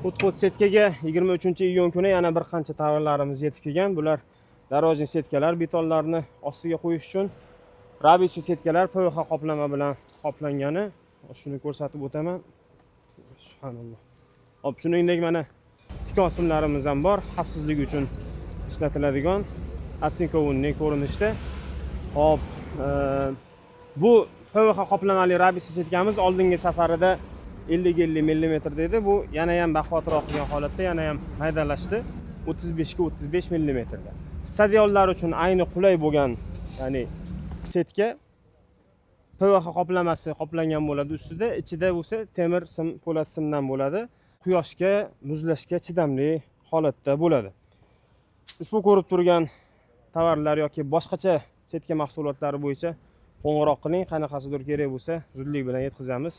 O'tqo'z setkaga 23-iyun kuni yana bir qancha tovarlarimiz yetib kelgan. Bular darojniy setkalar, betonlarni ostiga qo'yish uchun rabisiy setkalar PVH qoplama bilan qoplangani. Shuni ko'rsatib o'taman. Subhanalloh. Hop, shuningdek mana tikon simlarimiz ham bor, xavfsizlik uchun ishlatiladigan atsinkovunniy ko'rinishda. Hop, bu PVH qoplamali rabisiy setkamiz oldingi safarida 50-50 mm dedi. Bu yana ham baquvvatroq bo'lgan holatda yana ham maydalashdi. 35 ga 35 mm ga. Stadionlar uchun ayni qulay bo'lgan, ya'ni setka PVH qoplamasi qoplangan bo'ladi ustida, ichida bo'lsa temir sim, po'lat simdan bo'ladi. Quyoshga, muzlashga chidamli holatda bo'ladi. Ushbu ko'rib turgan tovarlar yoki boshqacha setka mahsulotlari bo'yicha qo'ng'iroq qiling, qanaqasidir kerak bo'lsa zudlik bilan yetkazamiz.